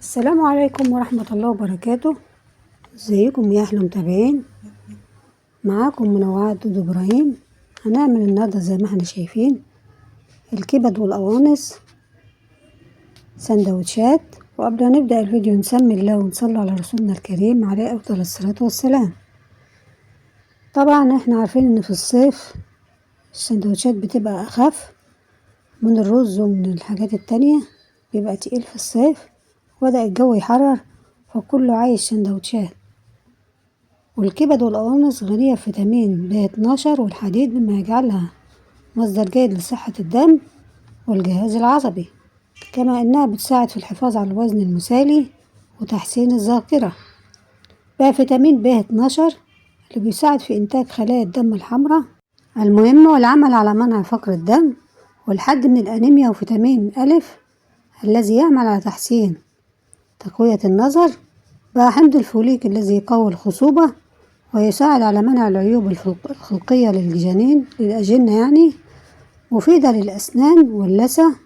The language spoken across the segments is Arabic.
السلام عليكم ورحمة الله وبركاته. ازيكم يا احلى متابعين؟ معاكم منوعات دودو ابراهيم. هنعمل النهارده زي ما احنا شايفين الكبد والقوانص سندوتشات. وقبل ما نبدأ الفيديو نسمي الله ونصلي على رسولنا الكريم عليه افضل الصلاة والسلام. طبعا احنا عارفين ان في الصيف السندوتشات بتبقى اخف من الرز ومن الحاجات التانية، بيبقى تقيل في الصيف، وبدأ الجو يحرر فكله عايز سندوتشات. والكبد والقوانص غنية بفيتامين B12 والحديد، مما يجعلها مصدر جيد لصحة الدم والجهاز العصبي، كما انها بتساعد في الحفاظ على الوزن المثالي وتحسين الذاكرة. بقى فيتامين B12 اللي بيساعد في انتاج خلايا الدم الحمراء المهمة والعمل على منع فقر الدم والحد من الانيميا، وفيتامين أ الذي يعمل على تحسين تقوية النظر. بقى حمض الفوليك الذي يقوي الخصوبة ويساعد على منع العيوب الخلقية للأجنة مفيدة للأسنان واللثة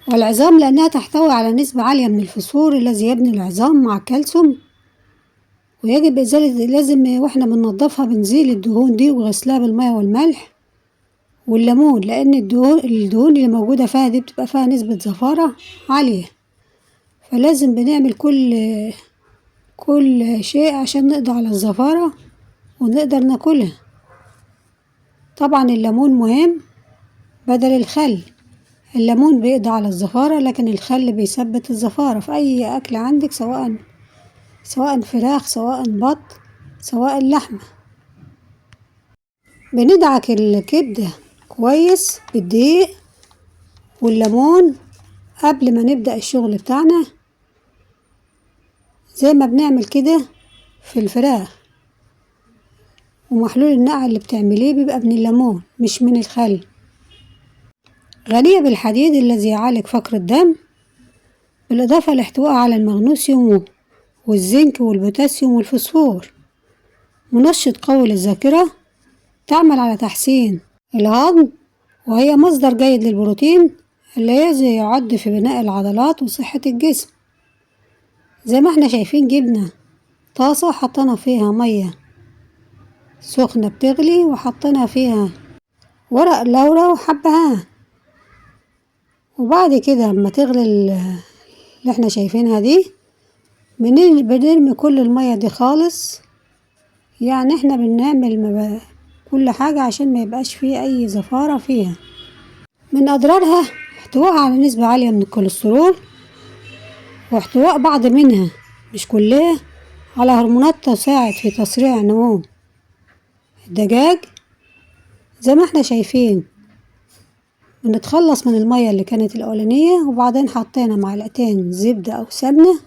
والعظام، لأنها تحتوي على نسبة عالية من الفسفور الذي يبني العظام مع الكالسيوم. ويجب لازم واحنا بننضفها بنزيل الدهون دي وغسلها بالمية والملح والليمون، لأن الدهون اللي موجودة فيها دي بتبقى فيها نسبة زفارة عالية، فلازم بنعمل كل شيء عشان نقضي على الزفارة ونقدر ناكلها. طبعا الليمون مهم بدل الخل. الليمون بيقضي على الزفارة، لكن الخل بيثبت الزفارة في أي أكل عندك، سواء فراخ، سواء بط، سواء لحمة. بندعك الكبدة كويس بالدقيق والليمون قبل ما نبدأ الشغل بتاعنا، زي ما بنعمل كده في الفراخ. ومحلول النقع اللي بتعمليه بيبقى من الليمون مش من الخل. غنية بالحديد الذي يعالج فقر الدم، بالإضافة لاحتوائها على المغنيسيوم والزنك والبوتاسيوم والفوسفور. منشط قوي للذاكرة، تعمل على تحسين الهضم، وهي مصدر جيد للبروتين الذي يعد في بناء العضلات وصحة الجسم. زي ما احنا شايفين جبنا طاسة وحطينا فيها مية سخنة بتغلي، وحطينا فيها ورق لورا وحبهان، وبعد كده لما تغلي اللي احنا شايفينها دي بنرمي كل المية دي خالص. احنا بنعمل كل حاجة عشان ما يبقاش فيه اي زفارة فيها. من اضرارها احتوائها على نسبة عالية من الكوليسترول، واحتواء بعض منها مش كلها على هرمونات تساعد في تسريع نمو الدجاج. زي ما احنا شايفين بنتخلص من المية اللي كانت الأولانية، وبعدين حطينا معلقتين زبدة أو سمنة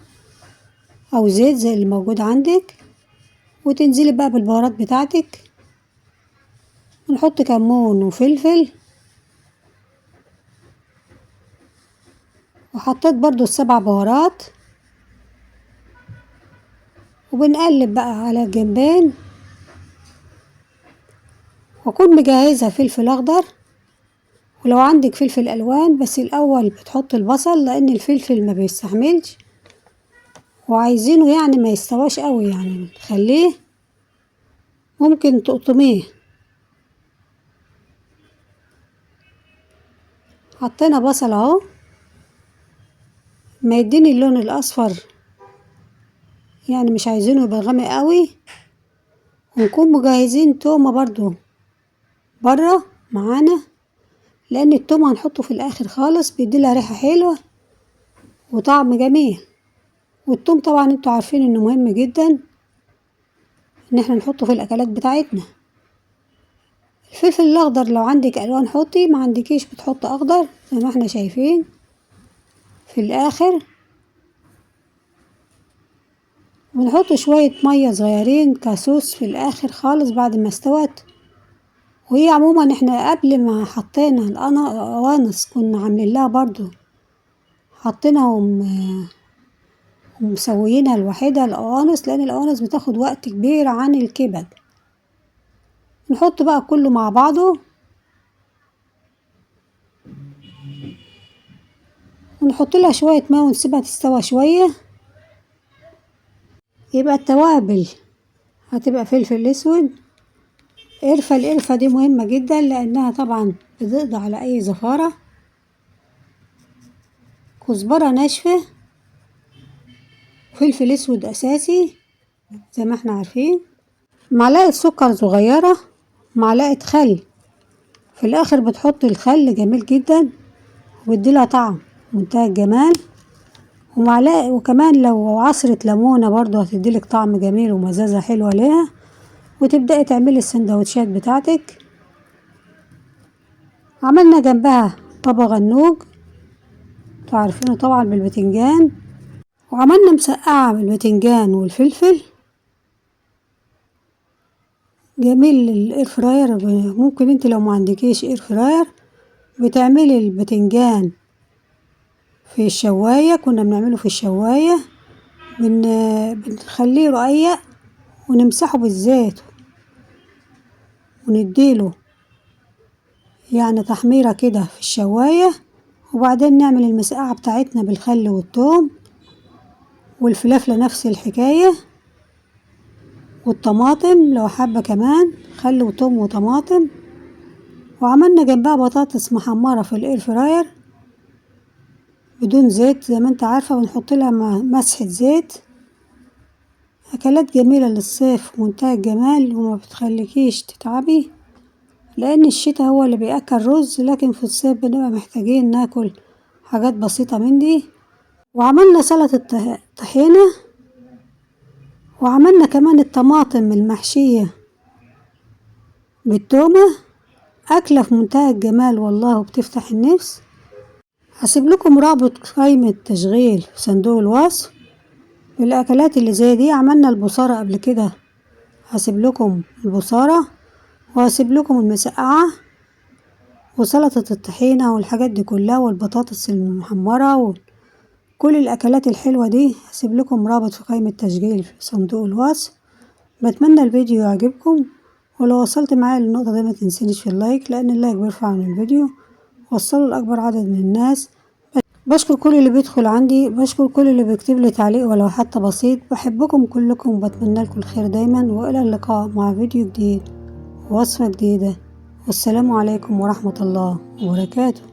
أو زيت زي اللي موجود عندك، وتنزلي بقى بالبهارات بتاعتك. ونحط كمون وفلفل، وحطيت برضو ال7 بهارات، وبنقلب بقى على الجنبين. وأكون مجهزة فلفل أخضر، ولو عندك فلفل ألوان، بس الأول بتحط البصل لأن الفلفل ما بيستحملش، وعايزينه ما يستواش قوي، نخليه ممكن تقطميه. حطينا بصل اهو ما يديني اللون الأصفر، مش عايزينه يبقى غامق قوي. ونكون مجهزين تومة برضو برا معانا، لأن التوم هنحطه في الآخر خالص بيديلها ريحة حلوة وطعم جميل. والتوم طبعا انتوا عارفين انه مهم جدا ان احنا نحطه في الأكلات بتاعتنا. الفلفل الأخضر لو عندك ألوان حطي، ما عندكيش بتحط أخضر زي ما احنا شايفين في الآخر. ونحط شوية مية صغيرين كاسوس في الآخر خالص بعد ما استوت. وهي عموما احنا قبل ما حطينا القوانص كنا عاملين لها برضو، حطيناهم ومسويينها الوحيدة القوانص، لأن القوانص بتاخد وقت كبير عن الكبد. نحط بقى كله مع بعضه، ونحط لها شوية ماء ونسيبها تستوى شوية. يبقى التوابل هتبقى فلفل اسود، قرفة. القرفة دي مهمة جدا لانها طبعا بتقضي على اي زفارة. كزبرة ناشفة، فلفل اسود اساسي زي ما احنا عارفين، معلقة سكر صغيرة، معلقة خل. في الاخر بتحط الخل، جميل جدا وبيديلها طعم منتهى الجمال. ومعلقة وكمان لو عصرة ليمونة برضو هتديلك طعم جميل ومزازة حلوة ليها. وتبدأي تعملي السندوتشات بتاعتك. عملنا جنبها بابا غنوج، انتوا عارفينه طبعا بالبتنجان. وعملنا مسقعة بالبتنجان والفلفل. جميل الاير فراير. ممكن انت لو ما عندكيش اير فراير بتعملي البتنجان في الشواية. كنا بنعمله في الشواية، بنخليه رقيق ونمسحه بالزيت ونديله يعني تحميرة كده في الشواية. وبعدين نعمل المسقعة بتاعتنا بالخل والثوم والفلافلة نفس الحكاية، والطماطم لو حابة كمان خل وثوم وطماطم. وعملنا جنبها بطاطس محمرة في الاير فراير بدون زيت زي ما انت عارفة، ونحط لها مسحة زيت. اكلات جميلة للصيف منتهى الجمال وما بتخليكيش تتعبي، لان الشتاء هو اللي بياكل رز، لكن في الصيف بنبقى محتاجين ناكل حاجات بسيطة من دي. وعملنا سلطة طحينة، وعملنا كمان الطماطم المحشية بالتومة. أكلة في منتهى الجمال والله وبتفتح النفس. هسيب لكم رابط قائمة تشغيل في صندوق الوصف بالأكلات اللي زي دي. عملنا البصارة قبل كده، هسيب لكم البصارة، وهسيب لكم المسقعة وسلطة الطحينة والحاجات دي كلها والبطاطس المحمرة وكل الأكلات الحلوة دي. هسيب لكم رابط في قائمة تشغيل في صندوق الوصف. بتمنى الفيديو يعجبكم، ولو وصلت معايا للنقطة دي ما تنسينيش في اللايك، لأن اللايك بيرفع من الفيديو وصله لأكبر عدد من الناس. بشكر كل اللي بيدخل عندي، بشكر كل اللي بيكتب لي تعليق ولو حتى بسيط. بحبكم كلكم وبتمنى لكم الخير دايما، وإلى اللقاء مع فيديو جديد ووصفة جديدة. والسلام عليكم ورحمة الله وبركاته.